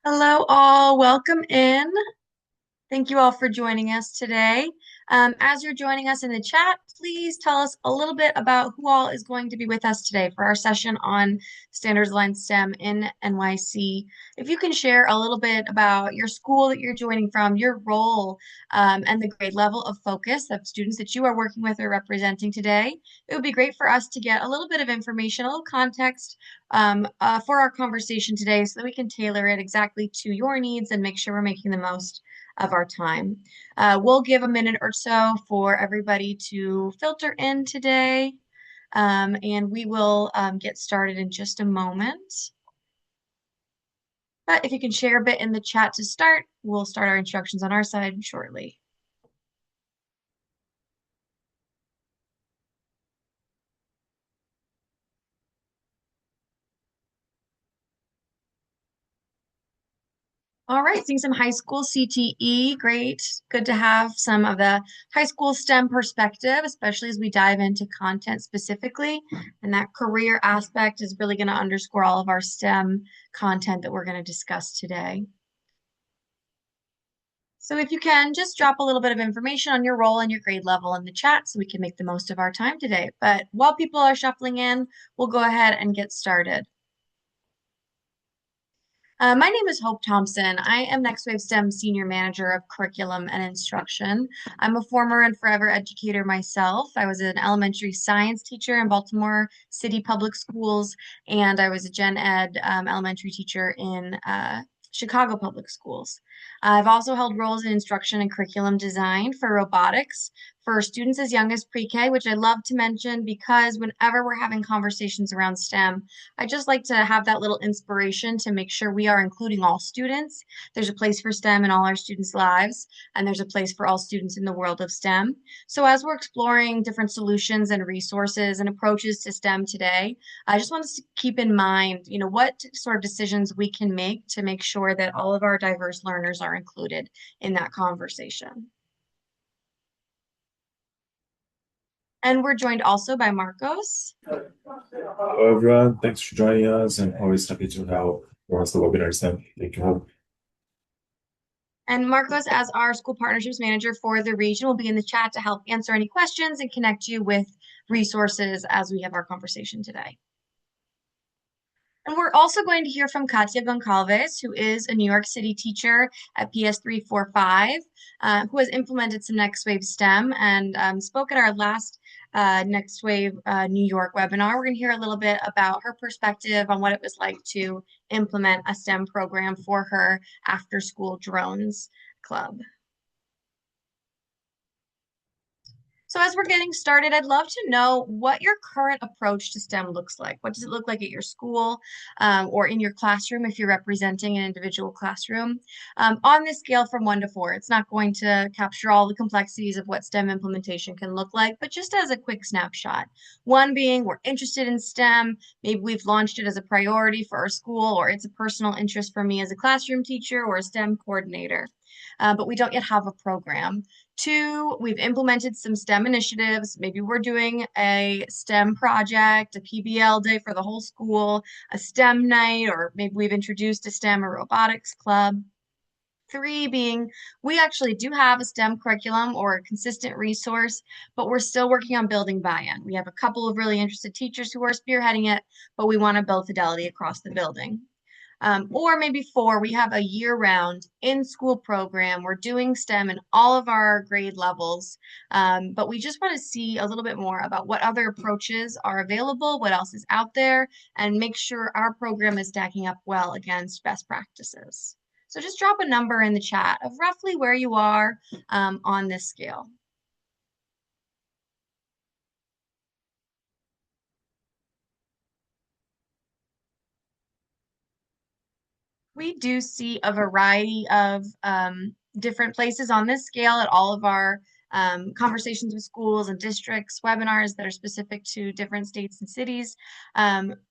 Hello, all. Welcome in. Thank you all for joining us today. As you're joining us in the chat, please tell us a little bit about who all is going to be with us today for our session on Standards Aligned STEM in NYC. If you can share a little bit about your school that you're joining from, your role, and the grade level of focus of students that you are working with or representing today, it would be great for us to get a little bit of information, a little context for our conversation today so that we can tailor it exactly to your needs and make sure we're making the most of our time. We'll give a minute or so for everybody to filter in today, and we will get started in just a moment. But if you can share a bit in the chat to start, we'll start our instructions on our side shortly. All right, seeing some high school CTE, great. Good to have some of the high school STEM perspective, especially as we dive into content specifically. And that career aspect is really going to underscore all of our STEM content that we're going to discuss today. So if you can, just drop a little bit of information on your role and your grade level in the chat so we can make the most of our time today. But while people are shuffling in, we'll go ahead and get started. My name is Hope Thompson. I am NextWaveSTEM Senior Manager of Curriculum and Instruction. I'm a former and forever educator myself. I was an elementary science teacher in Baltimore City Public Schools, and I was a gen ed elementary teacher in Chicago Public Schools. I've also held roles in instruction and curriculum design for robotics for students as young as pre-K, which I love to mention because whenever we're having conversations around STEM, I just like to have that little inspiration to make sure we are including all students. There's a place for STEM in all our students' lives, and there's a place for all students in the world of STEM. So as we're exploring different solutions and resources and approaches to STEM today, I just want us to keep in mind, what sort of decisions we can make to make sure that all of our diverse learners are included in that conversation. And we're joined also by Marcos. Hello, everyone. Thanks for joining us, and always happy to help once the webinar is done. Thank you. And Marcos, as our school partnerships manager for the region, will be in the chat to help answer any questions and connect you with resources as we have our conversation today. And we're also going to hear from Catia Goncalves, who is a New York City teacher at PS345, who has implemented some NextWaveSTEM and spoke at our last NextWave New York webinar. We're going to hear a little bit about her perspective on what it was like to implement a STEM program for her after-school drones club. So as we're getting started, I'd love to know what your current approach to STEM looks like. What does it look like at your school or in your classroom if you're representing an individual classroom? On this scale from 1 to 4, it's not going to capture all the complexities of what STEM implementation can look like, but just as a quick snapshot. 1 being we're interested in STEM, maybe we've launched it as a priority for our school, or it's a personal interest for me as a classroom teacher or a STEM coordinator. But we don't yet have a program. 2, we've implemented some STEM initiatives. Maybe we're doing a STEM project, a PBL day for the whole school, a STEM night, or maybe we've introduced a STEM or robotics club. 3 being we actually do have a STEM curriculum or a consistent resource, but we're still working on building buy-in. We have a couple of really interested teachers who are spearheading it, but we want to build fidelity across the building. Or maybe 4, we have a year-round in-school program. We're doing STEM in all of our grade levels, but we just want to see a little bit more about what other approaches are available, what else is out there, and make sure our program is stacking up well against best practices. So just drop a number in the chat of roughly where you are on this scale. We do see a variety of different places on this scale at all of our conversations with schools and districts, webinars that are specific to different states and cities.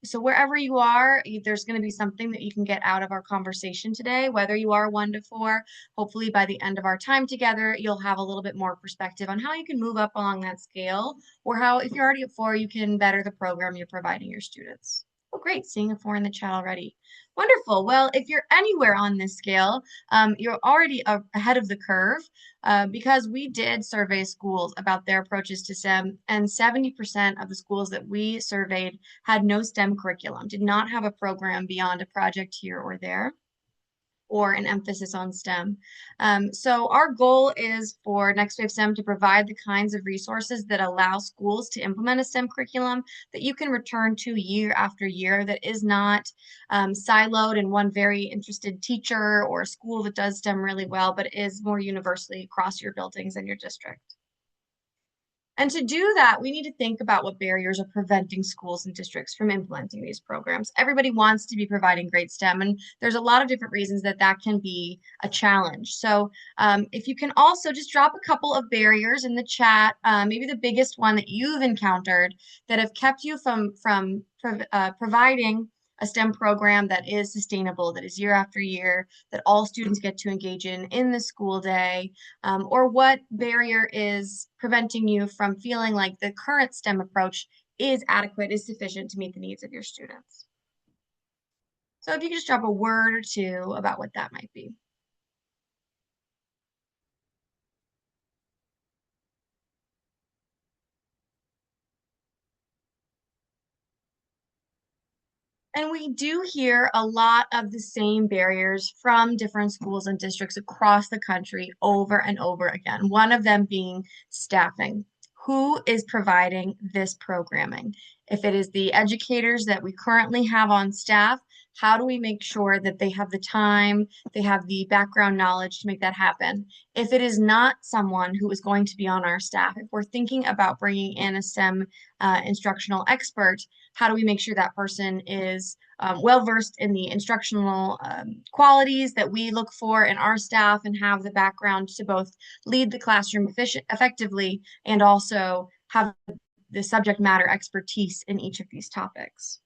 So wherever you are, there's going to be something that you can get out of our conversation today, whether you are 1 to 4. Hopefully by the end of our time together, you'll have a little bit more perspective on how you can move up along that scale, or how, if you're already at 4, you can better the program you're providing your students. great, seeing a 4 in the chat already. Wonderful. Well, if you're anywhere on this scale, you're already ahead of the curve because we did survey schools about their approaches to STEM, and 70% of the schools that we surveyed had no STEM curriculum, did not have a program beyond a project here or there, or an emphasis on STEM. So our goal is for NextWaveSTEM to provide the kinds of resources that allow schools to implement a STEM curriculum that you can return to year after year, that is not siloed in one very interested teacher or a school that does STEM really well, but is more universally across your buildings and your district. And to do that, we need to think about what barriers are preventing schools and districts from implementing these programs. Everybody wants to be providing great STEM, and there's a lot of different reasons that that can be a challenge. So if you can also just drop a couple of barriers in the chat, maybe the biggest one that you've encountered that have kept you from providing a STEM program that is sustainable, that is year after year, that all students get to engage in the school day, or what barrier is preventing you from feeling like the current STEM approach is adequate, is sufficient to meet the needs of your students. So if you could just drop a word or two about what that might be. And we do hear a lot of the same barriers from different schools and districts across the country over and over again. One of them being staffing. Who is providing this programming? If it is the educators that we currently have on staff, how do we make sure that they have the time, they have the background knowledge to make that happen? If it is not someone who is going to be on our staff, if we're thinking about bringing in a STEM instructional expert, how do we make sure that person is well versed in the instructional qualities that we look for in our staff and have the background to both lead the classroom effectively and also have the subject matter expertise in each of these topics?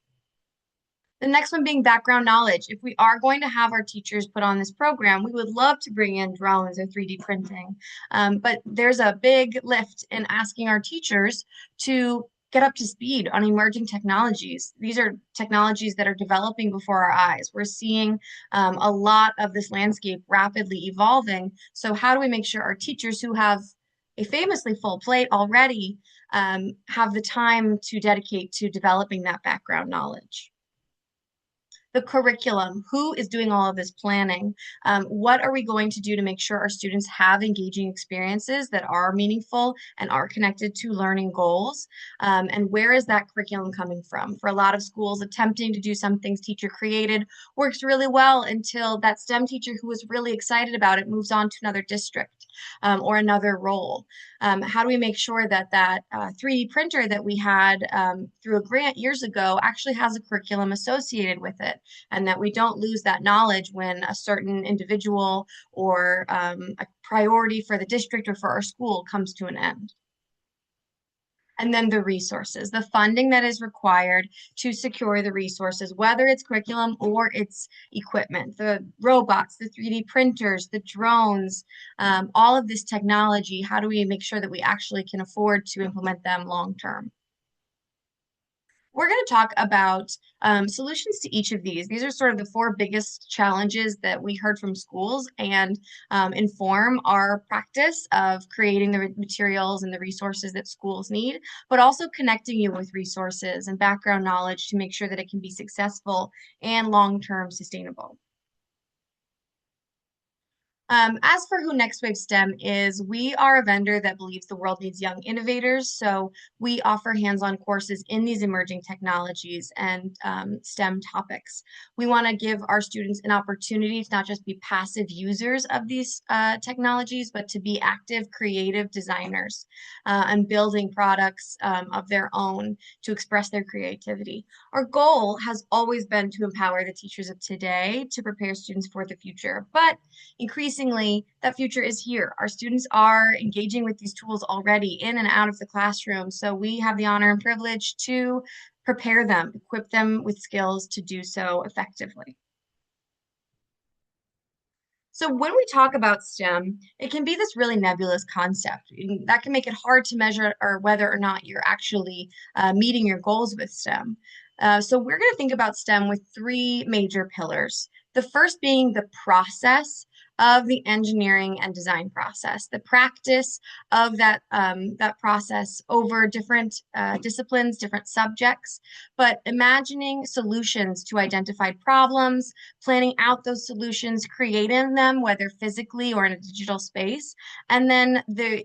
The next one being background knowledge. If we are going to have our teachers put on this program, we would love to bring in drones or 3D printing. But there's a big lift in asking our teachers to get up to speed on emerging technologies. These are technologies that are developing before our eyes. We're seeing a lot of this landscape rapidly evolving. So how do we make sure our teachers, who have a famously full plate already, have the time to dedicate to developing that background knowledge? The curriculum, who is doing all of this planning? What are we going to do to make sure our students have engaging experiences that are meaningful and are connected to learning goals? And where is that curriculum coming from? For a lot of schools, attempting to do some things teacher created works really well until that STEM teacher who was really excited about it moves on to another district or another role. How do we make sure that that 3D printer that we had through a grant years ago actually has a curriculum associated with it, and that we don't lose that knowledge when a certain individual or a priority for the district or for our school comes to an end? And then the resources, the funding that is required to secure the resources, whether it's curriculum or it's equipment, the robots, the 3D printers, the drones, all of this technology. How do we make sure that we actually can afford to implement them long term? We're going to talk about solutions to each of these. These are sort of the 4 biggest challenges that we heard from schools and inform our practice of creating the materials and the resources that schools need, but also connecting you with resources and background knowledge to make sure that it can be successful and long-term sustainable. As for who NextWaveSTEM is, we are a vendor that believes the world needs young innovators. So we offer hands-on courses in these emerging technologies and STEM topics. We want to give our students an opportunity to not just be passive users of these technologies, but to be active, creative designers and building products of their own to express their creativity. Our goal has always been to empower the teachers of today to prepare students for the future, but increasingly, that future is here. Our students are engaging with these tools already in and out of the classroom. So we have the honor and privilege to prepare them, equip them with skills to do so effectively. So when we talk about STEM, it can be this really nebulous concept. That can make it hard to measure or whether or not you're actually meeting your goals with STEM. So we're going to think about STEM with three major pillars. The first being the process of the engineering and design process, the practice of that process over different disciplines, different subjects, but imagining solutions to identified problems, planning out those solutions, creating them, whether physically or in a digital space, and then the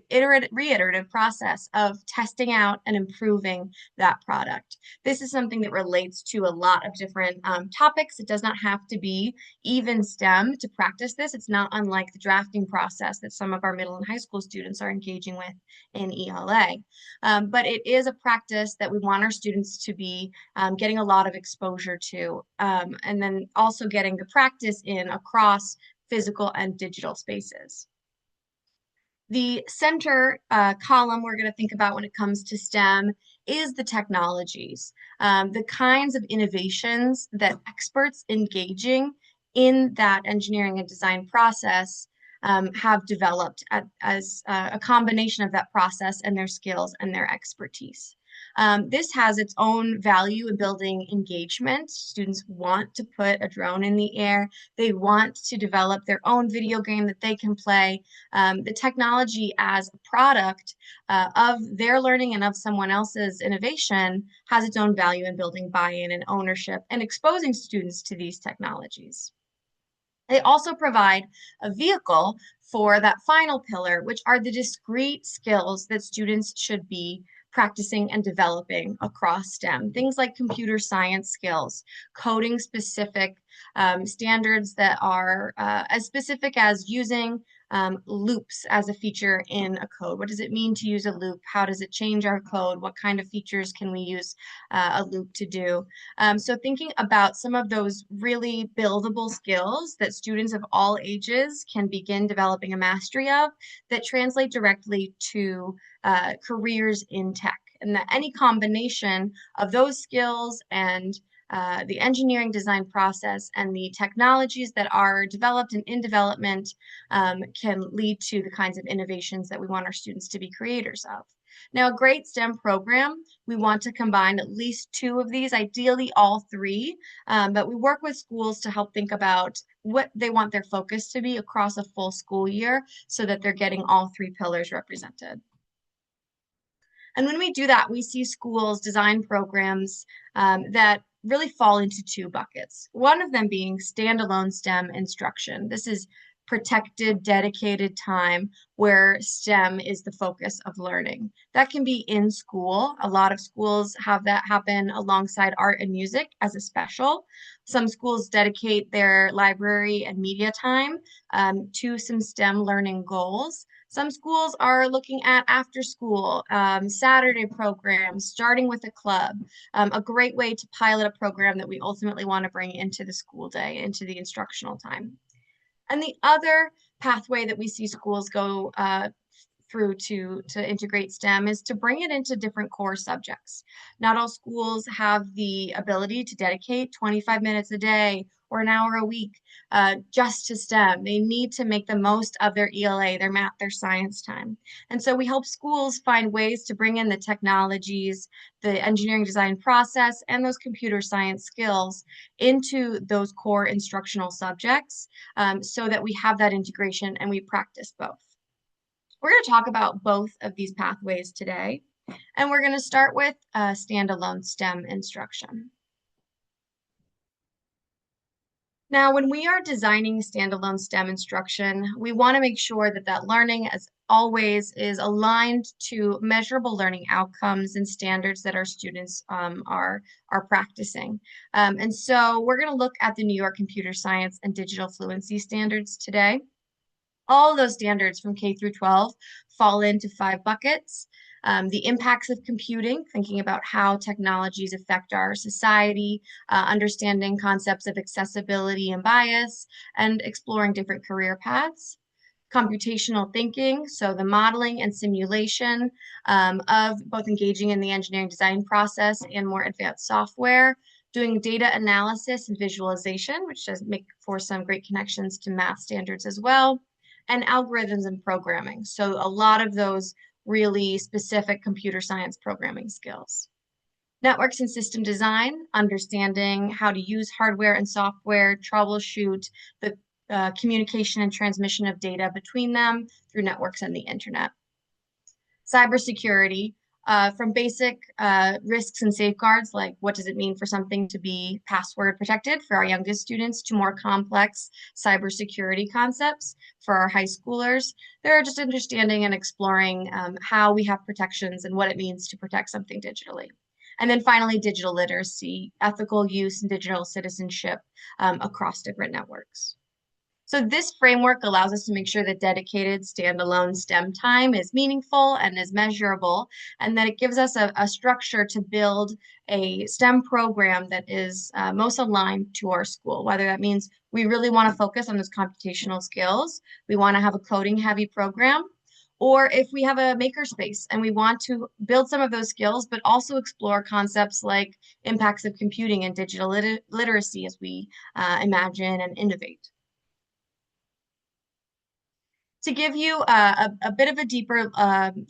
reiterative process of testing out and improving that product. This is something that relates to a lot of different topics. It does not have to be even STEM to practice this. It's not unlike the drafting process that some of our middle and high school students are engaging with in ELA. But it is a practice that we want our students to be getting a lot of exposure to, and then also getting the practice in across physical and digital spaces. The center column we're going to think about when it comes to STEM is the technologies, the kinds of innovations that experts engaging in that engineering and design process have developed as a combination of that process and their skills and their expertise. This has its own value in building engagement. Students want to put a drone in the air. They want to develop their own video game that they can play. The technology as a product of their learning and of someone else's innovation has its own value in building buy-in and ownership and exposing students to these technologies. They also provide a vehicle for that final pillar, which are the discrete skills that students should be practicing and developing across STEM. Things like computer science skills, coding specific standards that are as specific as using loops as a feature in a code. What does it mean to use a loop? How does it change our code? What kind of features can we use a loop to do? So thinking about some of those really buildable skills that students of all ages can begin developing a mastery of that translate directly to careers in tech. And that any combination of those skills and the engineering design process and the technologies that are developed and in development can lead to the kinds of innovations that we want our students to be creators of. Now, a great STEM program, we want to combine at least two of these, ideally all three, but we work with schools to help think about what they want their focus to be across a full school year so that they're getting all three pillars represented. And when we do that, we see schools design programs that really fall into two buckets. One of them being standalone STEM instruction. This is protected, dedicated time where STEM is the focus of learning. That can be in school. A lot of schools have that happen alongside art and music as a special. Some schools dedicate their library and media time to some STEM learning goals. Some schools are looking at after school, Saturday programs, starting with a club, a great way to pilot a program that we ultimately want to bring into the school day, into the instructional time. And the other pathway that we see schools go through to integrate STEM is to bring it into different core subjects. Not all schools have the ability to dedicate 25 minutes a day or an hour a week just to STEM. They need to make the most of their ELA, their math, their science time. And so we help schools find ways to bring in the technologies, the engineering design process, and those computer science skills into those core instructional subjects so that we have that integration and we practice both. We're going to talk about both of these pathways today, and we're going to start with standalone STEM instruction. Now, when we are designing standalone STEM instruction, we want to make sure that that learning, as always, is aligned to measurable learning outcomes and standards that our students are practicing. And so we're going to look at the New York Computer Science and Digital Fluency Standards today. All those standards from K through 12 fall into 5 buckets. The impacts of computing, thinking about how technologies affect our society, understanding concepts of accessibility and bias, and exploring different career paths. Computational thinking, so the modeling and simulation of both engaging in the engineering design process and more advanced software, doing data analysis and visualization, which does make for some great connections to math standards as well, and algorithms and programming. So a lot of those really specific computer science programming skills. Networks and system design, understanding how to use hardware and software, troubleshoot the communication and transmission of data between them through networks and the internet. Cybersecurity, from basic risks and safeguards, like what does it mean for something to be password protected for our youngest students, to more complex cybersecurity concepts for our high schoolers. They're just understanding and exploring how we have protections and what it means to protect something digitally. And then finally, digital literacy, ethical use, and digital citizenship across different networks. So this framework allows us to make sure that dedicated standalone STEM time is meaningful and is measurable, and that it gives us a structure to build a STEM program that is most aligned to our school, whether that means we really want to focus on those computational skills, we want to have a coding heavy program, or if we have a makerspace and we want to build some of those skills, but also explore concepts like impacts of computing and digital literacy as we imagine and innovate. To give you a bit of a deeper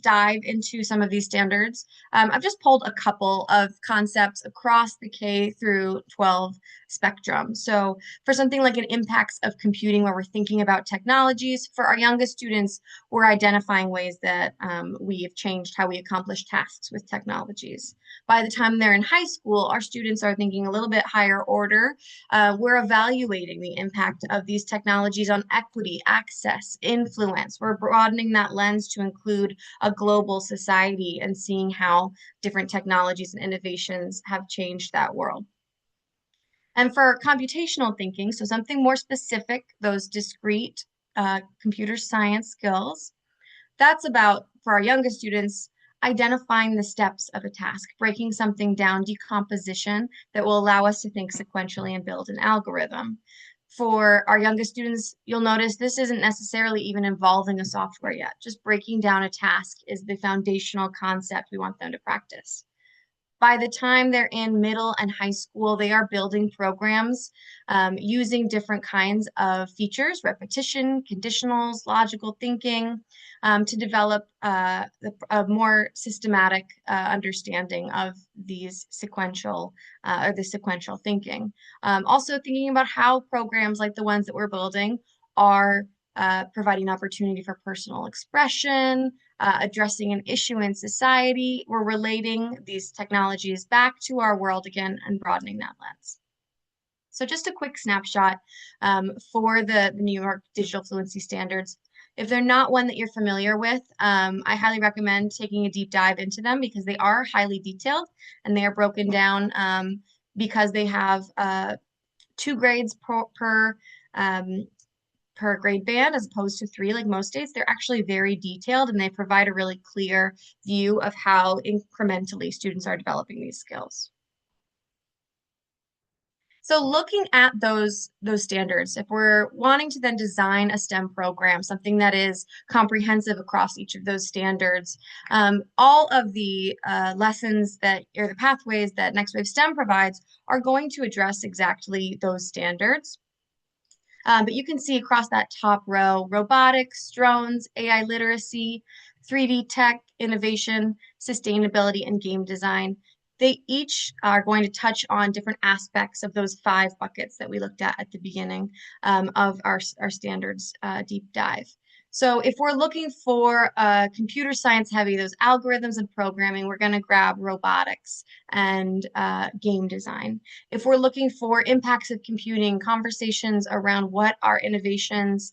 dive into some of these standards, I've just pulled a couple of concepts across the K through 12 spectrum. So for something like an impacts of computing, where we're thinking about technologies, for our youngest students, we're identifying ways that we have changed how we accomplish tasks with technologies. By the time they're in high school, our students are thinking a little bit higher order. We're evaluating the impact of these technologies on equity, access, influence. We're broadening that lens to include a global society and seeing how different technologies and innovations have changed that world. And for computational thinking, so something more specific, those discrete computer science skills, that's about, for our youngest students, identifying the steps of a task, breaking something down, decomposition that will allow us to think sequentially and build an algorithm. For our youngest students, you'll notice this isn't necessarily even involving a software yet. Just breaking down a task is the foundational concept we want them to practice. By the time they're in middle and high school, they are building programs using different kinds of features, repetition, conditionals, logical thinking, to develop a more systematic understanding of these sequential or the sequential thinking. Also thinking about how programs like the ones that we're building are providing opportunity for personal expression, addressing an issue in society. We're relating these technologies back to our world again and broadening that lens. So just a quick snapshot for the New York Digital Fluency Standards. If they're not one that you're familiar with, I highly recommend taking a deep dive into them because they are highly detailed and they are broken down because they have 2 grades per grade band as opposed to 3 like most states. They're actually very detailed and they provide a really clear view of how incrementally students are developing these skills. So looking at those standards, if we're wanting to then design a STEM program, something that is comprehensive across each of those standards, all of the lessons that, or the pathways that NextWaveSTEM provides are going to address exactly those standards. But you can see across that top row, robotics, drones, AI literacy, 3D tech, innovation, sustainability, and game design. They each are going to touch on different aspects of those 5 buckets that we looked at the beginning of our standards deep dive. So if we're looking for computer science heavy, those algorithms and programming, we're going to grab robotics and game design. If we're looking for impacts of computing, conversations around what our innovations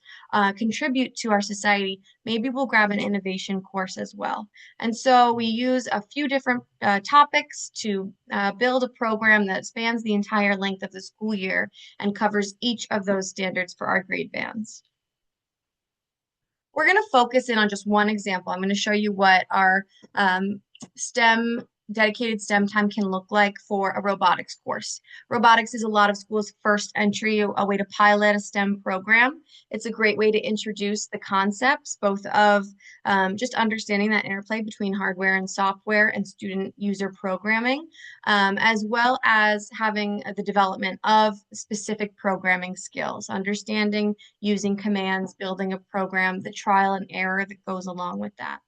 contribute to our society, maybe we'll grab an innovation course as well. And so we use a few different topics to build a program that spans the entire length of the school year and covers each of those standards for our grade bands. We're going to focus in on just one example. I'm going to show you what our dedicated STEM time can look like for a robotics course. Robotics is a lot of schools' first entry, a way to pilot a STEM program. It's a great way to introduce the concepts, both of just understanding that interplay between hardware and software and student user programming, as well as having the development of specific programming skills, understanding using commands, building a program, the trial and error that goes along with that.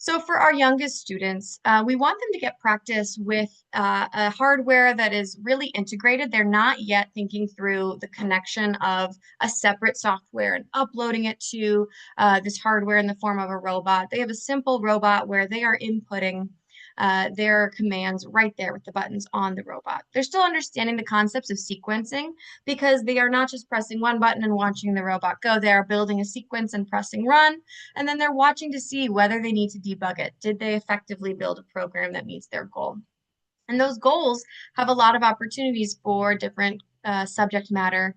So for our youngest students, we want them to get practice with a hardware that is really integrated. They're not yet thinking through the connection of a separate software and uploading it to this hardware in the form of a robot. They have a simple robot where they are inputting their commands right there with the buttons on the robot. They're still understanding the concepts of sequencing because they are not just pressing one button and watching the robot go. They are building a sequence and pressing run, and then they're watching to see whether they need to debug it. Did they effectively build a program that meets their goal? And those goals have a lot of opportunities for different subject matter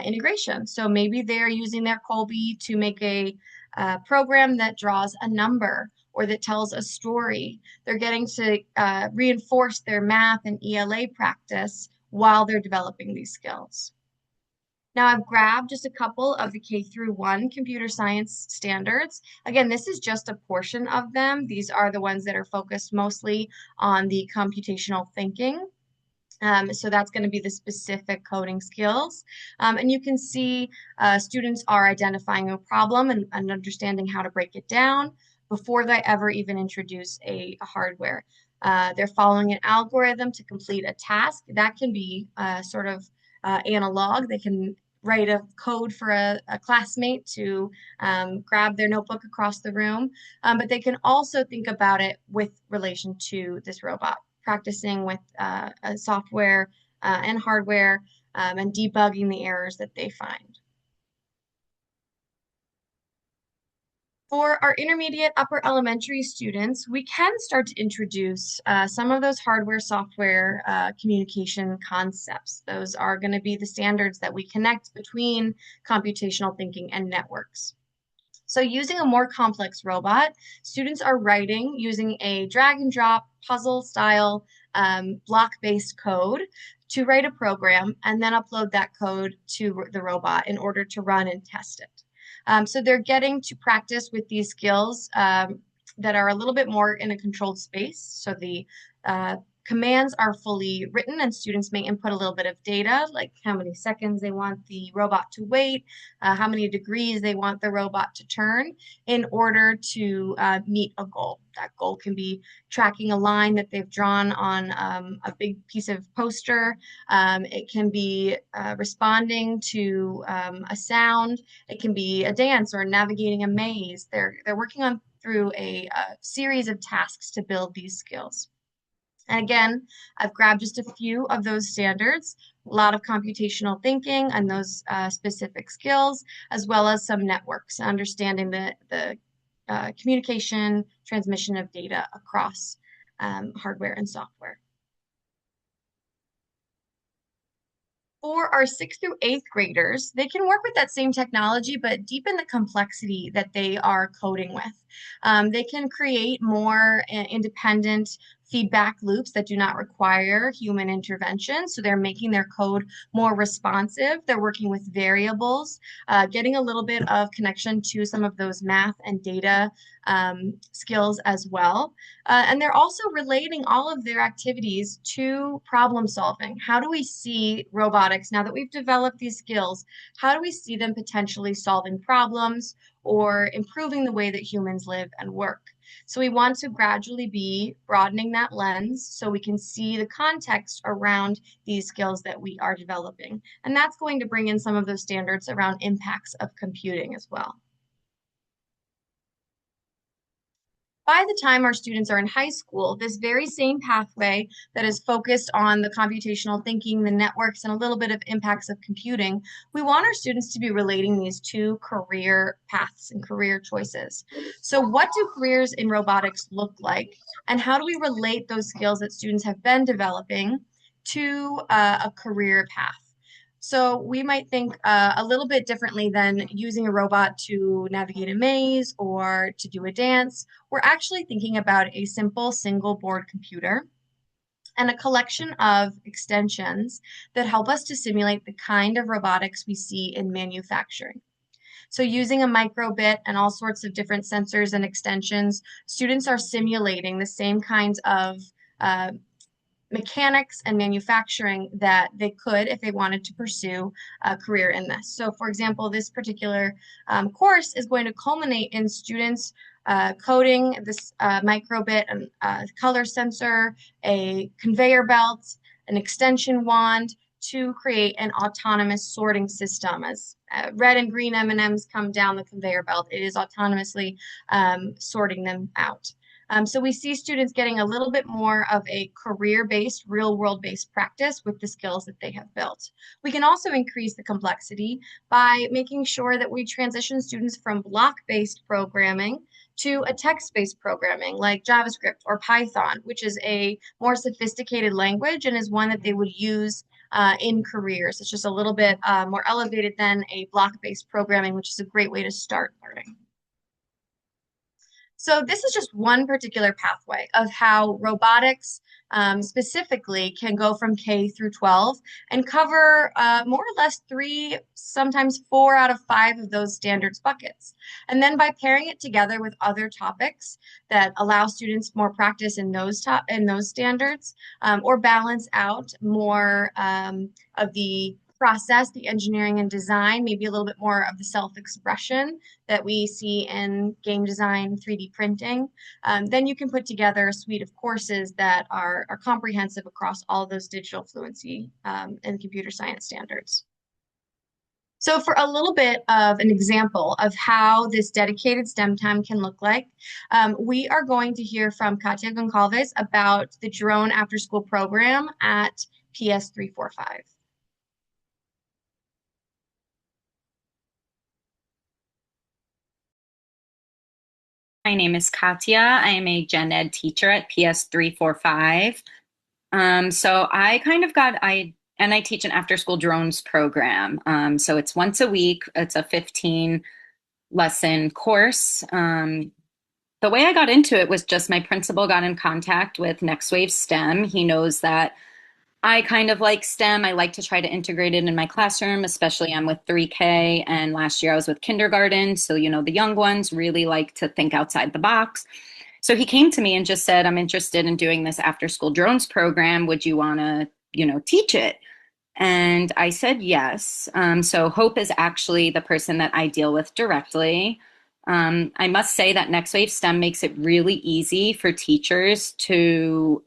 integration. So maybe they're using their Colby to make a program that draws a number or that tells a story. They're getting to reinforce their math and ELA practice while they're developing these skills. Now I've grabbed just a couple of the K through 1 computer science standards. Again, this is just a portion of them. These are the ones that are focused mostly on the computational thinking. So that's going to be the specific coding skills. And you can see students are identifying a problem and understanding how to break it down before they ever even introduce a hardware. They're following an algorithm to complete a task. That can be sort of analog. They can write a code for a classmate to grab their notebook across the room, but they can also think about it with relation to this robot, practicing with software and hardware and debugging the errors that they find. For our intermediate upper elementary students, we can start to introduce some of those hardware software communication concepts. Those are going to be the standards that we connect between computational thinking and networks. So using a more complex robot, students are writing using a drag and drop puzzle style block-based code to write a program and then upload that code to the robot in order to run and test it. So they're getting to practice with these skills that are a little bit more in a controlled space. So the commands are fully written and students may input a little bit of data, like how many seconds they want the robot to wait, how many degrees they want the robot to turn in order to meet a goal. That goal can be tracking a line that they've drawn on a big piece of poster. It can be responding to a sound. It can be a dance or navigating a maze. They're working on through a series of tasks to build these skills. And again, I've grabbed just a few of those standards, a lot of computational thinking and those specific skills, as well as some networks, understanding the communication, transmission of data across hardware and software. For our 6th through 8th graders, they can work with that same technology, but deepen the complexity that they are coding with. They can create more independent feedback loops that do not require human intervention. So they're making their code more responsive. They're working with variables, getting a little bit of connection to some of those math and data skills as well. And they're also relating all of their activities to problem solving. How do we see robotics, now that we've developed these skills, how do we see them potentially solving problems or improving the way that humans live and work? So we want to gradually be broadening that lens so we can see the context around these skills that we are developing. And that's going to bring in some of those standards around impacts of computing as well. By the time our students are in high school, this very same pathway that is focused on the computational thinking, the networks, and a little bit of impacts of computing, we want our students to be relating these to career paths and career choices. So what do careers in robotics look like? And how do we relate those skills that students have been developing to a career path? So we might think a little bit differently than using a robot to navigate a maze or to do a dance. We're actually thinking about a simple single board computer and a collection of extensions that help us to simulate the kind of robotics we see in manufacturing. So using a microbit and all sorts of different sensors and extensions, students are simulating the same kinds of mechanics and manufacturing that they could if they wanted to pursue a career in this. So for example, this particular course is going to culminate in students coding, this microbit, a color sensor, a conveyor belt, an extension wand to create an autonomous sorting system. As red and green M&Ms come down the conveyor belt, it is autonomously sorting them out. So we see students getting a little bit more of a career-based, real-world-based practice with the skills that they have built. We can also increase the complexity by making sure that we transition students from block-based programming to a text-based programming like JavaScript or Python, which is a more sophisticated language and is one that they would use in careers. It's just a little bit more elevated than a block-based programming, which is a great way to start learning. So this is just one particular pathway of how robotics specifically can go from K through 12 and cover more or less 3, sometimes 4 out of 5 of those standards buckets. And then by pairing it together with other topics that allow students more practice in those standards, or balance out more of the process, the engineering and design, maybe a little bit more of the self-expression that we see in game design, 3D printing, then you can put together a suite of courses that are comprehensive across all of those digital fluency and computer science standards. So for a little bit of an example of how this dedicated STEM time can look like, we are going to hear from Catia Goncalves about the drone after school program at PS 345. My name is Catia. I am a gen ed teacher at PS 345. So I kind of got, I teach an after school drones program. So it's once a week. It's a 15 lesson course. The way I got into it was just my principal got in contact with NextWaveSTEM. He knows that I kind of like STEM. I like to try to integrate it in my classroom, especially I'm with 3K, and last year I was with kindergarten. So, the young ones really like to think outside the box. So he came to me and just said, I'm interested in doing this after school drones program. Would you want to, teach it? And I said yes. So Hope is actually the person that I deal with directly. I must say that NextWaveSTEM makes it really easy for teachers to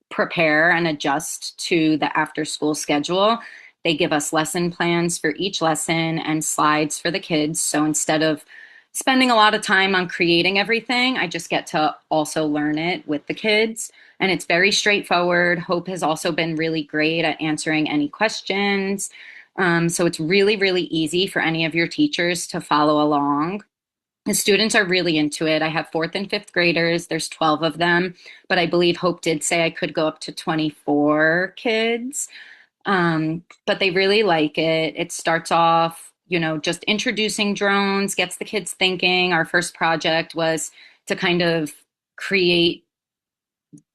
prepare and adjust to the after school schedule. They give us lesson plans for each lesson and slides for the kids. So instead of spending a lot of time on creating everything, I just get to also learn it with the kids. And it's very straightforward. Hope has also been really great at answering any questions. So it's really, really easy for any of your teachers to follow along. The students are really into it. I have 4th and 5th graders. There's 12 of them, but I believe Hope did say I could go up to 24 kids. But they really like it. It starts off, just introducing drones, gets the kids thinking. Our first project was to kind of create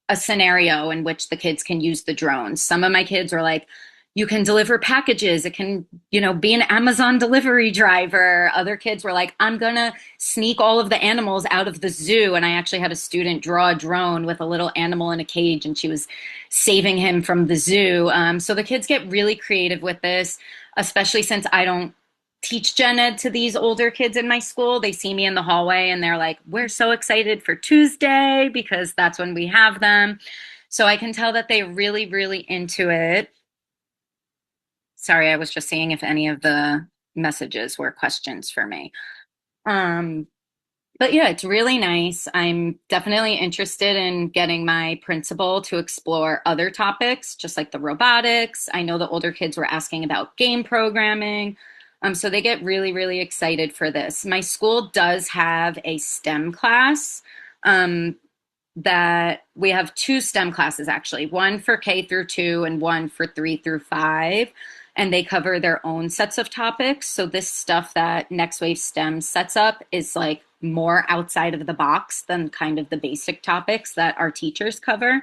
a scenario in which the kids can use the drones. Some of my kids were like, you can deliver packages. It can, be an Amazon delivery driver. Other kids were like, I'm going to sneak all of the animals out of the zoo. And I actually had a student draw a drone with a little animal in a cage, and she was saving him from the zoo. So the kids get really creative with this, especially since I don't teach gen ed to these older kids in my school. They see me in the hallway and they're like, we're so excited for Tuesday because that's when we have them. So I can tell that they're really, really into it. Sorry, I was just seeing if any of the messages were questions for me. Um, but yeah, it's really nice. I'm definitely interested in getting my principal to explore other topics, just like the robotics. I know the older kids were asking about game programming. So they get really, really excited for this. My school does have a STEM class. That we have 2 STEM classes actually, one for K through 2 and one for 3 through 5. And they cover their own sets of topics. So this stuff that NextWaveSTEM sets up is like more outside of the box than kind of the basic topics that our teachers cover.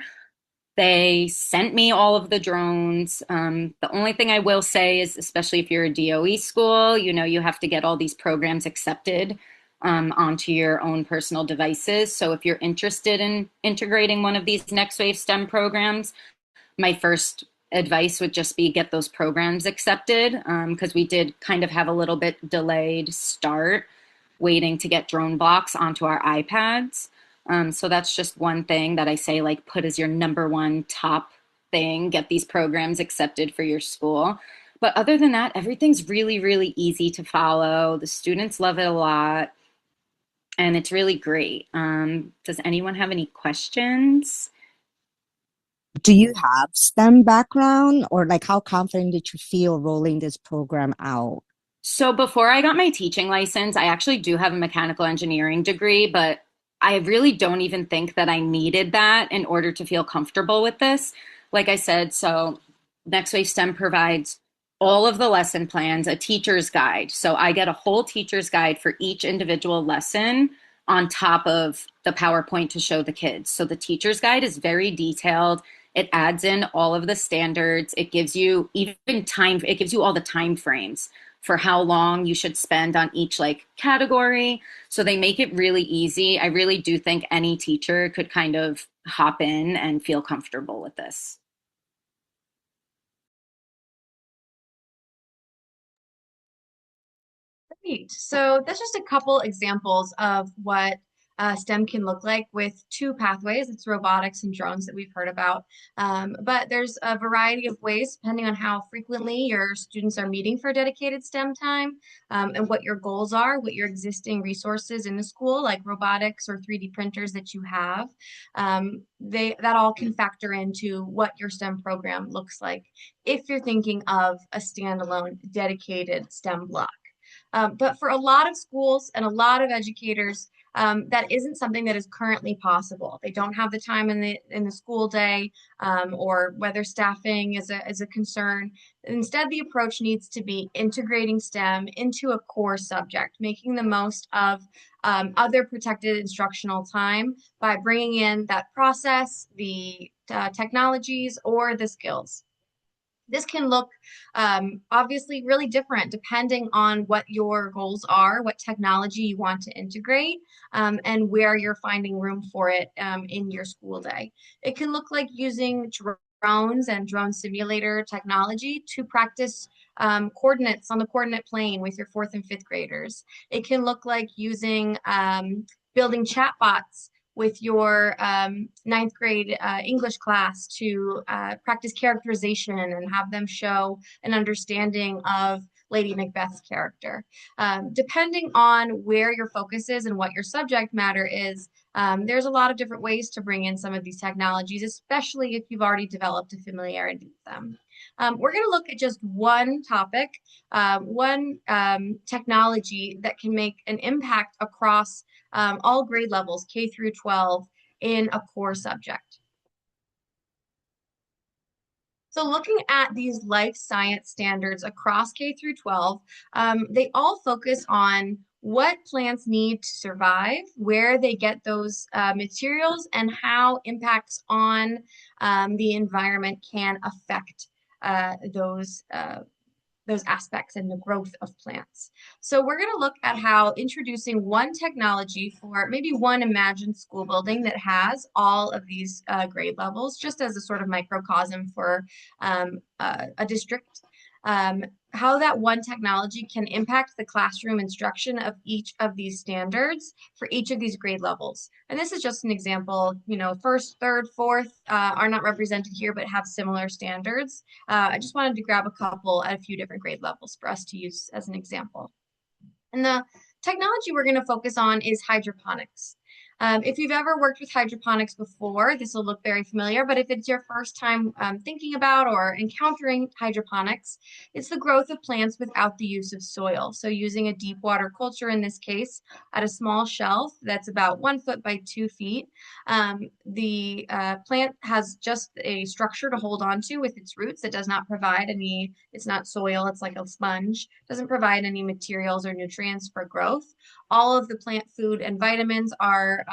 They sent me all of the drones. The only thing I will say is, especially if you're a DOE school, you have to get all these programs accepted onto your own personal devices. So if you're interested in integrating one of these NextWaveSTEM programs, my first advice would just be get those programs accepted, because we did kind of have a little bit delayed start. waiting to get drone blocks onto our iPads. So that's just one thing that I say, like, put as your number one top thing, get these programs accepted for your school. But other than that, everything's really, really easy to follow. The students love it a lot, and it's really great. Does anyone have any questions? Do you have STEM background, or like how confident did you feel rolling this program out? So before I got my teaching license, I actually do have a mechanical engineering degree, but I really don't even think that I needed that in order to feel comfortable with this. Like I said, so NextWaveSTEM provides all of the lesson plans, a teacher's guide. So I get a whole teacher's guide for each individual lesson on top of the PowerPoint to show the kids. So the teacher's guide is very detailed. It adds in all of the standards. It gives you even time, it gives you all the time frames for how long you should spend on each like category. So they make it really easy. I really do think any teacher could kind of hop in and feel comfortable with this. Great. So that's just a couple examples of what STEM can look like with two pathways. It's robotics and drones that we've heard about. But there's a variety of ways depending on how frequently your students are meeting for dedicated STEM time, and what your goals are, what your existing resources in the school, like robotics or 3D printers that you have. That all can factor into what your STEM program looks like if you're thinking of a standalone dedicated STEM block. But for a lot of schools and a lot of educators, that isn't something that is currently possible. They don't have the time in the school day, or whether staffing is a concern. Instead, the approach needs to be integrating STEM into a core subject, making the most of other protected instructional time by bringing in that process, the technologies, or the skills. This can look obviously really different depending on what your goals are, what technology you want to integrate, and where you're finding room for it in your school day. It can look like using drones and drone simulator technology to practice coordinates on the coordinate plane with your fourth and fifth graders. It can look like using building chatbots with your ninth grade English class to practice characterization and have them show an understanding of Lady Macbeth's character. Depending on where your focus is and what your subject matter is, there's a lot of different ways to bring in some of these technologies, especially if you've already developed a familiarity with them. We're going to look at just one topic, one technology that can make an impact across all grade levels, K through 12, in a core subject. So looking at these life science standards across K through 12, they all focus on what plants need to survive, where they get those materials, and how impacts on the environment can affect those aspects in the growth of plants. So we're going to look at how introducing one technology for maybe one imagined school building that has all of these grade levels, just as a sort of microcosm for a district, how that one technology can impact the classroom instruction of each of these standards for each of these grade levels. And this is just an example, first, third, fourth are not represented here, but have similar standards. I just wanted to grab a couple at a few different grade levels for us to use as an example. And the technology we're going to focus on is hydroponics. If you've ever worked with hydroponics before, this will look very familiar, but if it's your first time thinking about or encountering hydroponics, it's the growth of plants without the use of soil. So using a deep water culture in this case at a small shelf that's about 1 foot by 2 feet, the plant has just a structure to hold on to with its roots. It does not provide any, it's not soil, it's like a sponge, doesn't provide any materials or nutrients for growth. All of the plant food and vitamins are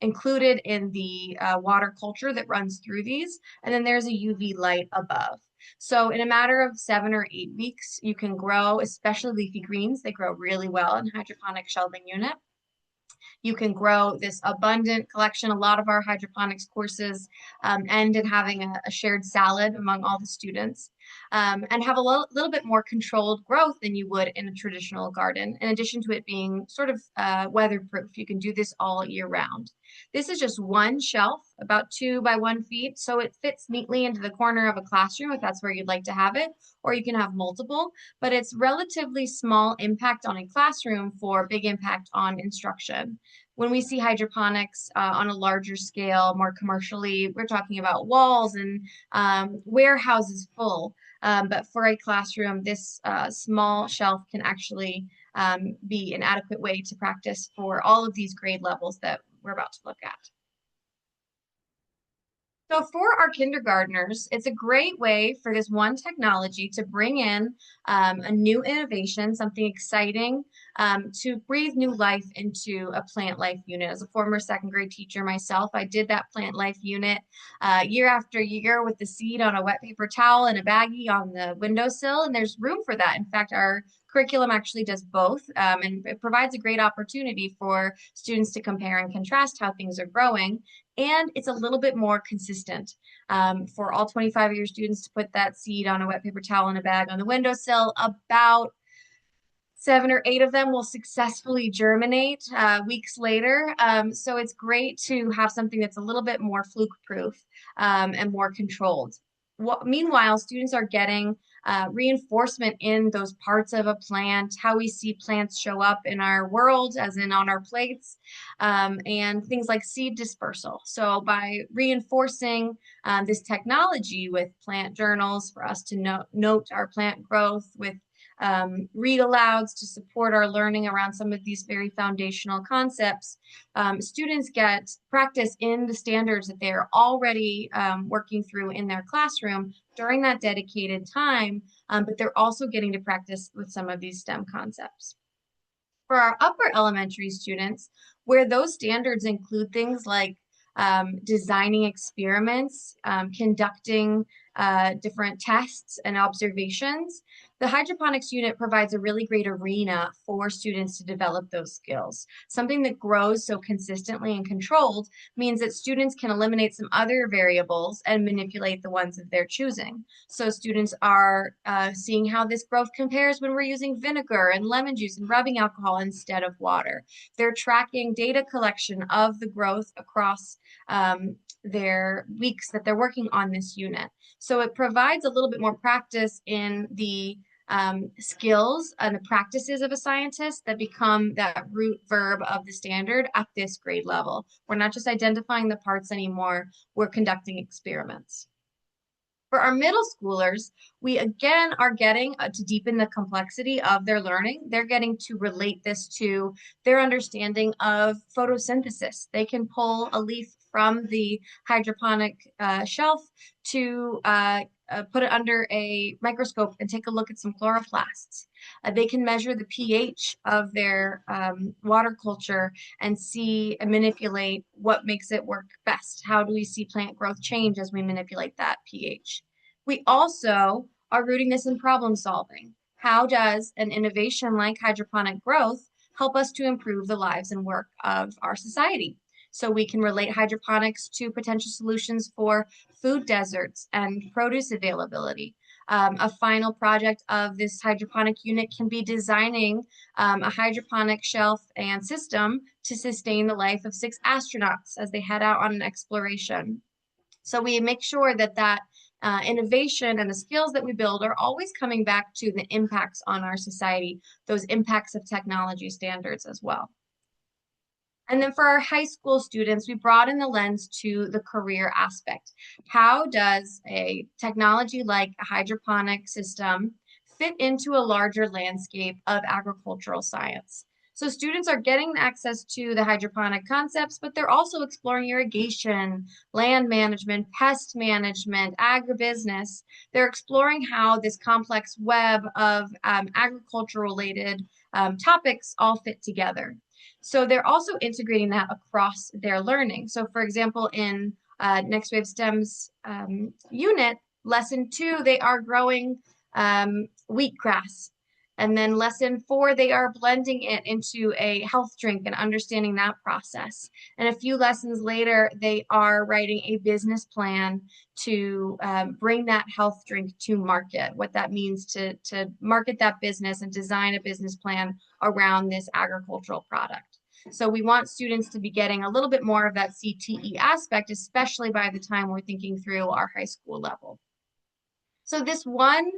included in the water culture that runs through these. And then there's a UV light above. So in a matter of 7 or 8 weeks, you can grow, especially leafy greens. They grow really well in hydroponic shelving unit. You can grow this abundant collection. A lot of our hydroponics courses end in having a shared salad among all the students. and have a little bit more controlled growth than you would in a traditional garden, in addition to it being sort of weatherproof. You can do this all year round. This is just one shelf, about 2 by 1 feet, so it fits neatly into the corner of a classroom if that's where you'd like to have it, or you can have multiple, but it's relatively small impact on a classroom for big impact on instruction. When we see hydroponics on a larger scale, more commercially, we're talking about walls and warehouses full. But for a classroom, this small shelf can actually be an adequate way to practice for all of these grade levels that we're about to look at. So for our kindergartners, it's a great way for this one technology to bring in a new innovation, something exciting, to breathe new life into a plant life unit. As a former second grade teacher myself, I did that plant life unit year after year with the seed on a wet paper towel and a baggie on the windowsill, and there's room for that. In fact, our curriculum actually does both, and it provides a great opportunity for students to compare and contrast how things are growing. And it's a little bit more consistent for all 25 of your students to put that seed on a wet paper towel in a bag on the windowsill. About 7 or 8 of them will successfully germinate weeks later. So it's great to have something that's a little bit more fluke-proof and more controlled. Meanwhile, students are getting reinforcement in those parts of a plant, how we see plants show up in our world, as in on our plates, and things like seed dispersal. So by reinforcing this technology with plant journals for us to note our plant growth, with read alouds to support our learning around some of these very foundational concepts, students get practice in the standards that they're already working through in their classroom during that dedicated time, but they're also getting to practice with some of these STEM concepts. For our upper elementary students, where those standards include things like designing experiments, conducting different tests and observations, the hydroponics unit provides a really great arena for students to develop those skills. Something that grows so consistently and controlled means that students can eliminate some other variables and manipulate the ones of their choosing. So students are seeing how this growth compares when we're using vinegar and lemon juice and rubbing alcohol instead of water. They're tracking data collection of the growth across their weeks that they're working on this unit. So it provides a little bit more practice in the skills and the practices of a scientist that become that root verb of the standard at this grade level. We're not just identifying the parts anymore, we're conducting experiments. For our middle schoolers, we again are getting to deepen the complexity of their learning. They're getting to relate this to their understanding of photosynthesis. They can pull a leaf from the hydroponic shelf to put it under a microscope and take a look at some chloroplasts. They can measure the pH of their water culture and see and manipulate what makes it work best. How do we see plant growth change as we manipulate that pH? We also are rooting this in problem solving. How does an innovation like hydroponic growth help us to improve the lives and work of our society? So we can relate hydroponics to potential solutions for food deserts and produce availability. A final project of this hydroponic unit can be designing a hydroponic shelf and system to sustain the life of 6 astronauts as they head out on an exploration. So we make sure that innovation and the skills that we build are always coming back to the impacts on our society, those impacts of technology standards as well. And then for our high school students, we broaden the lens to the career aspect. How does a technology like a hydroponic system fit into a larger landscape of agricultural science? So students are getting access to the hydroponic concepts, but they're also exploring irrigation, land management, pest management, agribusiness. They're exploring how this complex web of agriculture-related topics all fit together. So they're also integrating that across their learning. So for example, in NextWaveSTEM's unit, lesson 2, they are growing wheatgrass. And then lesson 4, they are blending it into a health drink and understanding that process. And a few lessons later, they are writing a business plan to bring that health drink to market, what that means to market that business and design a business plan around this agricultural product. So we want students to be getting a little bit more of that CTE aspect, especially by the time we're thinking through our high school level. So this one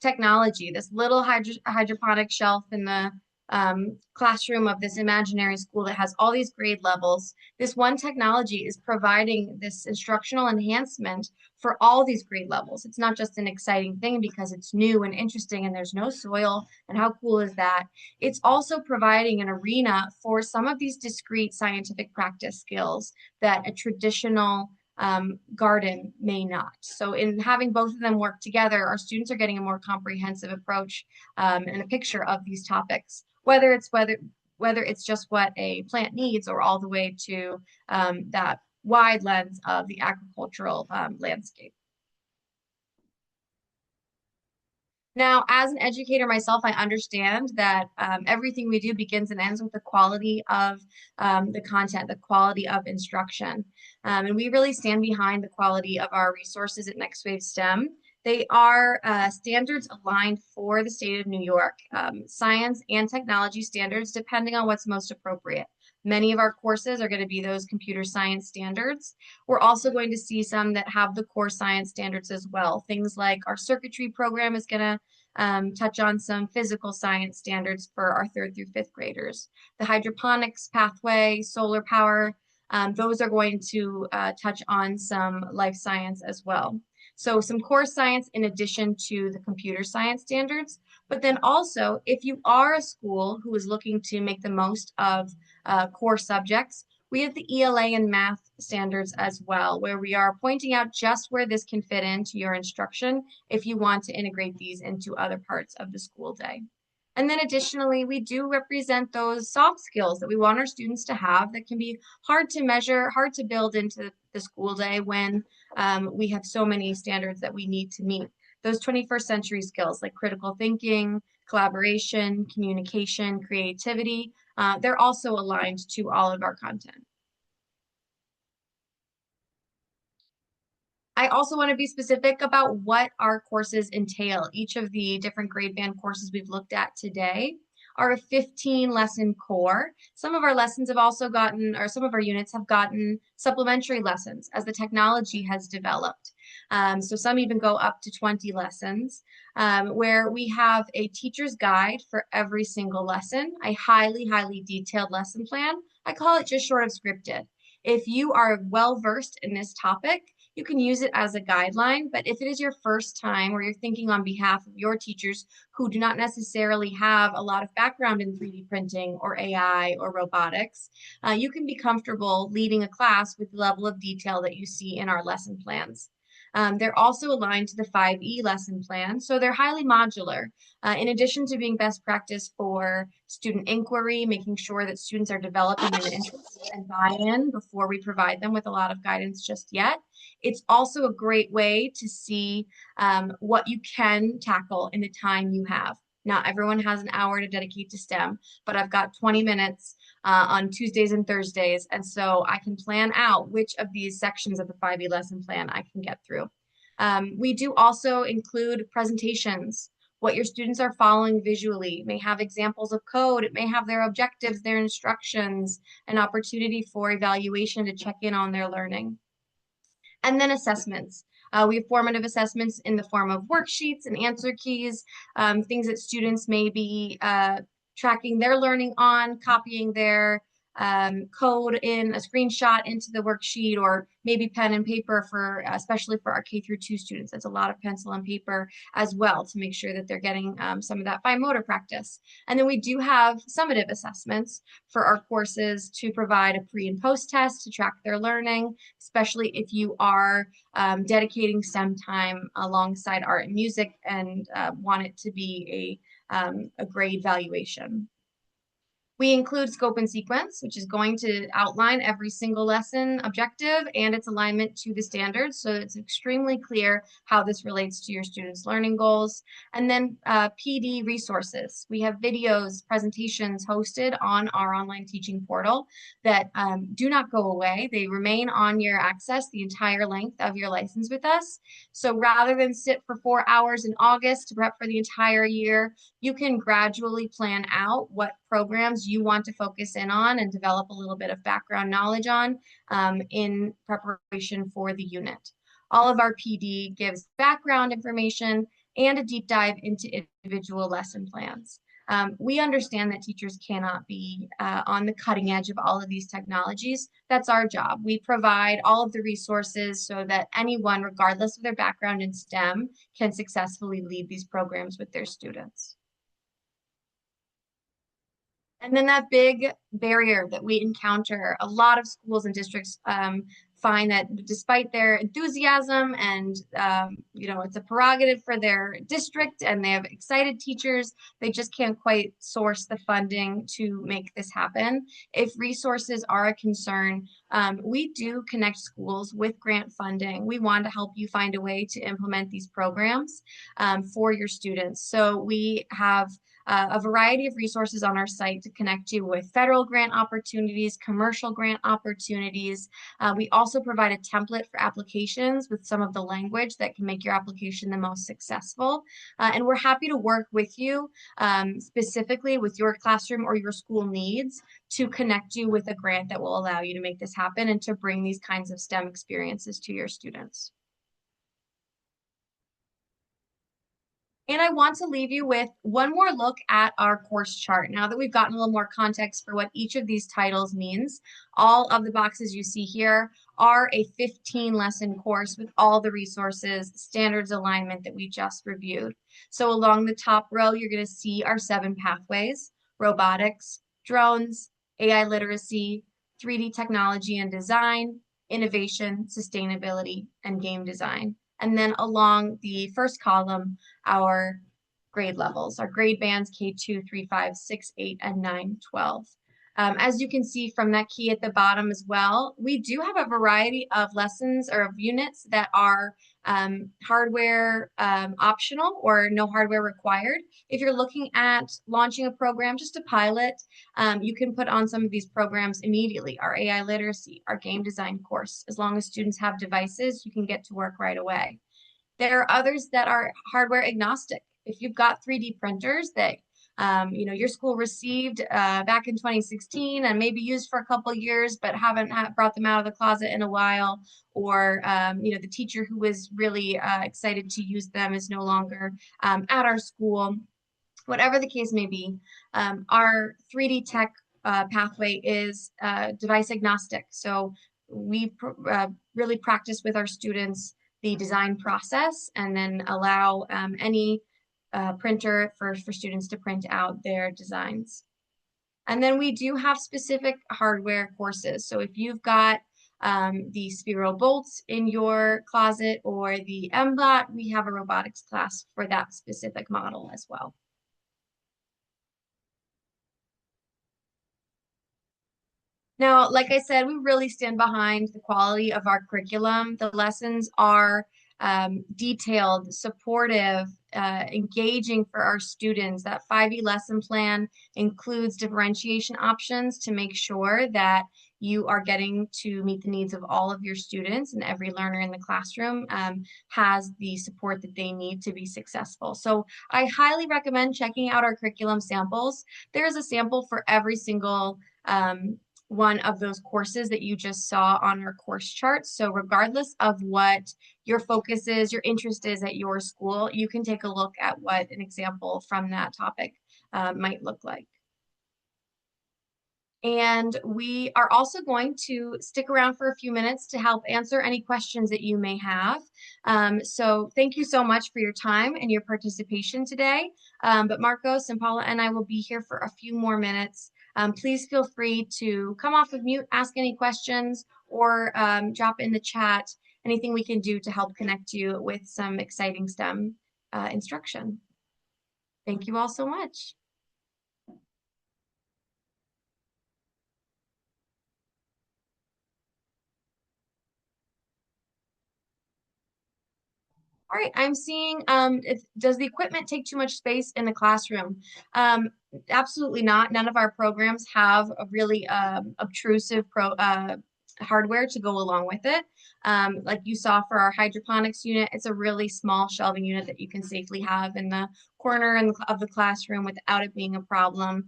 technology, this little hydroponic shelf in the classroom of this imaginary school that has all these grade levels, this one technology is providing this instructional enhancement for all these grade levels. It's not just an exciting thing because it's new and interesting and there's no soil, and how cool is that? It's also providing an arena for some of these discrete scientific practice skills that a traditional garden may not. So in having both of them work together, our students are getting a more comprehensive approach and a picture of these topics, whether it's just what a plant needs or all the way to that wide lens of the agricultural landscape. Now, as an educator myself, I understand that everything we do begins and ends with the quality of the content, the quality of instruction. And we really stand behind the quality of our resources at NextWaveSTEM. They are standards aligned for the state of New York, science and technology standards, depending on what's most appropriate. Many of our courses are going to be those computer science standards. We're also going to see some that have the core science standards as well. Things like our circuitry program is going to touch on some physical science standards for our 3rd through 5th graders. The hydroponics pathway, solar power, those are going to touch on some life science as well. So some core science in addition to the computer science standards. But then also, if you are a school who is looking to make the most of core subjects, we have the ELA and math standards as well, where we are pointing out just where this can fit into your instruction if you want to integrate these into other parts of the school day. And then additionally, we do represent those soft skills that we want our students to have that can be hard to measure, hard to build into the school day when we have so many standards that we need to meet. Those 21st century skills like critical thinking, collaboration, communication, creativity, they're also aligned to all of our content. I also want to be specific about what our courses entail. Each of the different grade band courses we've looked at today are a 15 lesson core. Some of our lessons have also gotten, or some of our units have gotten supplementary lessons as the technology has developed. So some even go up to 20 lessons, where we have a teacher's guide for every single lesson, a highly, highly detailed lesson plan. I call it just short of scripted. If you are well versed in this topic, you can use it as a guideline, but if it is your first time or you're thinking on behalf of your teachers who do not necessarily have a lot of background in 3D printing or AI or robotics, you can be comfortable leading a class with the level of detail that you see in our lesson plans. They're also aligned to the 5E lesson plan, so they're highly modular. In addition to being best practice for student inquiry, making sure that students are developing an interest and buy-in before we provide them with a lot of guidance just yet, it's also a great way to see what you can tackle in the time you have. Not everyone has an hour to dedicate to STEM, but I've got 20 minutes on Tuesdays and Thursdays, and so I can plan out which of these sections of the 5E lesson plan I can get through. We do also include presentations, what your students are following visually. It may have examples of code, it may have their objectives, their instructions, an opportunity for evaluation to check in on their learning. And then assessments. We have formative assessments in the form of worksheets and answer keys, things that students may be tracking their learning on, copying their code in a screenshot into the worksheet, or maybe pen and paper for, especially for our K through 2 students. That's a lot of pencil and paper as well to make sure that they're getting some of that fine motor practice. And then we do have summative assessments for our courses to provide a pre and post test to track their learning, especially if you are dedicating STEM time alongside art and music and want it to be a grade valuation. We include scope and sequence, which is going to outline every single lesson objective and its alignment to the standards. So it's extremely clear how this relates to your students' learning goals. And then PD resources. We have videos, presentations hosted on our online teaching portal that do not go away. They remain on your access the entire length of your license with us. So rather than sit for 4 hours in August to prep for the entire year, you can gradually plan out what programs you want to focus in on and develop a little bit of background knowledge on in preparation for the unit. All of our PD gives background information and a deep dive into individual lesson plans. We understand that teachers cannot be on the cutting edge of all of these technologies. That's our job. We provide all of the resources so that anyone, regardless of their background in STEM, can successfully lead these programs with their students. And then that big barrier that we encounter, a lot of schools and districts find that despite their enthusiasm and it's a prerogative for their district and they have excited teachers, they just can't quite source the funding to make this happen. If resources are a concern, we do connect schools with grant funding. We want to help you find a way to implement these programs for your students. So we have a variety of resources on our site to connect you with federal grant opportunities, commercial grant opportunities. We also provide a template for applications with some of the language that can make your application the most successful. And we're happy to work with you specifically with your classroom or your school needs to connect you with a grant that will allow you to make this happen and to bring these kinds of STEM experiences to your students. And I want to leave you with one more look at our course chart. Now that we've gotten a little more context for what each of these titles means, all of the boxes you see here are a 15-lesson course with all the resources, standards alignment that we just reviewed. So along the top row, you're going to see our 7 pathways: robotics, drones, AI literacy, 3D technology and design, innovation, sustainability, and game design. And then along the first column, our grade levels, our grade bands K2, 3, 5, 6, 8, and 9, 12. As you can see from that key at the bottom as well, we do have a variety of lessons or of units that are hardware optional or no hardware required. If you're looking at launching a program, just a pilot, you can put on some of these programs immediately. Our AI literacy, our game design course. As long as students have devices, you can get to work right away. There are others that are hardware agnostic. If you've got 3D printers that your school received back in 2016 and maybe used for a couple years, but haven't brought them out of the closet in a while, or the teacher who was really excited to use them is no longer at our school. Whatever the case may be, our 3D tech pathway is device agnostic. So we really practice with our students the design process and then allow any printer for students to print out their designs. And then we do have specific hardware courses. So if you've got the Sphero bolts in your closet or the MBOT, we have a robotics class for that specific model as well. Now, like I said, we really stand behind the quality of our curriculum. The lessons are detailed, supportive, engaging for our students. That 5E lesson plan includes differentiation options to make sure that you are getting to meet the needs of all of your students, and every learner in the classroom has the support that they need to be successful. So I highly recommend checking out our curriculum samples. There is a sample for every single one of those courses that you just saw on our course chart. So regardless of what your focus is, your interest is at your school, you can take a look at what an example from that topic might look like. And we are also going to stick around for a few minutes to help answer any questions that you may have. So thank you so much for your time and your participation today. But Marcos and Paula and I will be here for a few more minutes. Please feel free to come off of mute, ask any questions, or drop in the chat anything we can do to help connect you with some exciting STEM instruction. Thank you all so much. All right, I'm seeing does the equipment take too much space in the classroom? Absolutely not. None of our programs have a really obtrusive hardware to go along with it. Like you saw for our hydroponics unit, it's a really small shelving unit that you can safely have in the corner of the classroom without it being a problem.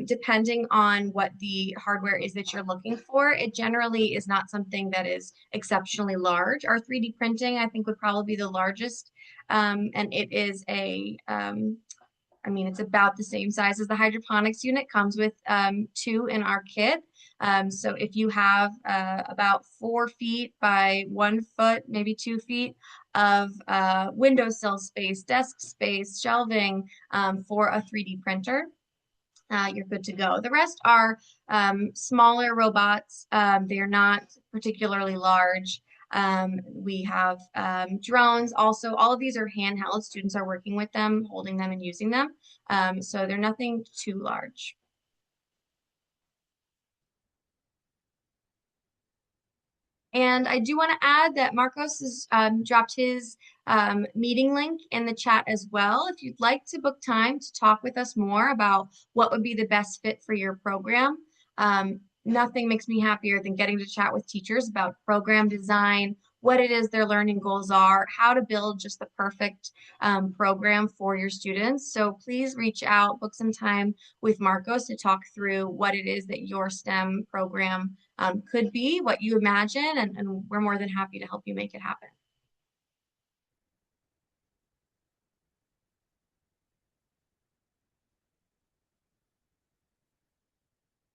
Depending on what the hardware is that you're looking for, it generally is not something that is exceptionally large. Our 3D printing, I think, would probably be the largest, and it is I mean, it's about the same size as the hydroponics unit, comes with two in our kit. So if you have about 4 feet by 1 foot, maybe 2 feet of windowsill space, desk space, shelving for a 3D printer, you're good to go. The rest are smaller robots. They are not particularly large. We have drones. Also, all of these are handheld. Students are working with them, holding them and using them. So they're nothing too large. And I do want to add that Marcos has dropped his meeting link in the chat as well. If you'd like to book time to talk with us more about what would be the best fit for your program, nothing makes me happier than getting to chat with teachers about program design, what it is their learning goals are, how to build just the perfect program for your students. So please reach out, book some time with Marcos to talk through what it is that your STEM program could be, what you imagine, and we're more than happy to help you make it happen.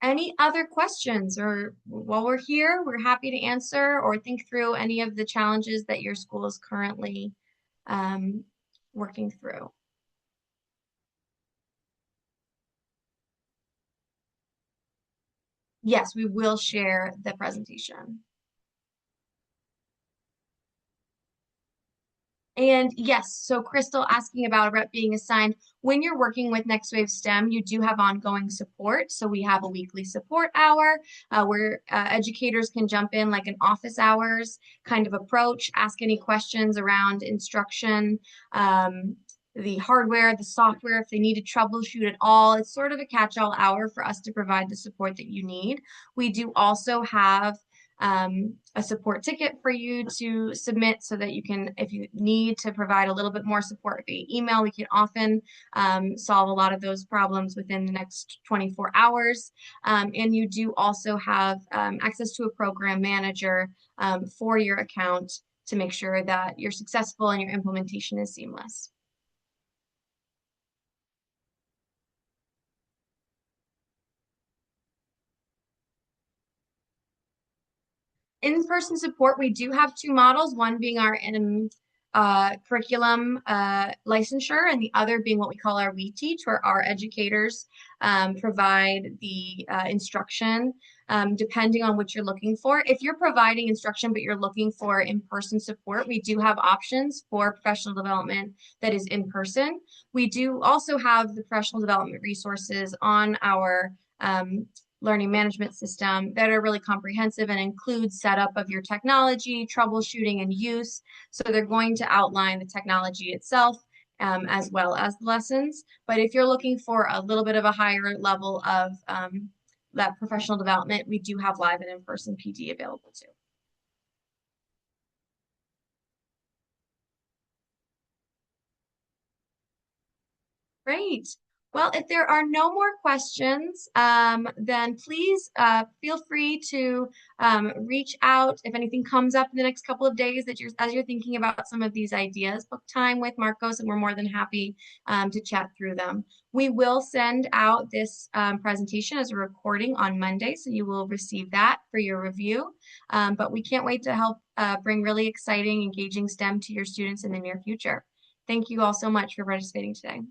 Any other questions, or while we're here, we're happy to answer or think through any of the challenges that your school is currently working through. Yes, we will share the presentation. And yes, so Crystal asking about a rep being assigned. When you're working with NextWaveSTEM, you do have ongoing support. So we have a weekly support hour where educators can jump in like an office hours kind of approach, ask any questions around instruction, the hardware, the software, if they need to troubleshoot at all. It's sort of a catch-all hour for us to provide the support that you need. We do also have a support ticket for you to submit so that you can, if you need to provide a little bit more support via email, we can often solve a lot of those problems within the next 24 hours. And you do also have access to a program manager for your account to make sure that you're successful and your implementation is seamless. In-person support, we do have two models, one being our curriculum licensure, and the other being what we call our We Teach, where our educators provide the instruction depending on what you're looking for. If you're providing instruction but you're looking for in-person support, we do have options for professional development that is in person. We do also have the professional development resources on our learning management system that are really comprehensive and include setup of your technology, troubleshooting, and use. So they're going to outline the technology itself as well as the lessons. But if you're looking for a little bit of a higher level of that professional development, we do have live and in-person PD available too. Great. Well, if there are no more questions, then please feel free to reach out if anything comes up in the next couple of days that as you're thinking about some of these ideas. Book time with Marcos, and we're more than happy to chat through them. We will send out this presentation as a recording on Monday, so you will receive that for your review. But we can't wait to help bring really exciting, engaging STEM to your students in the near future. Thank you all so much for participating today.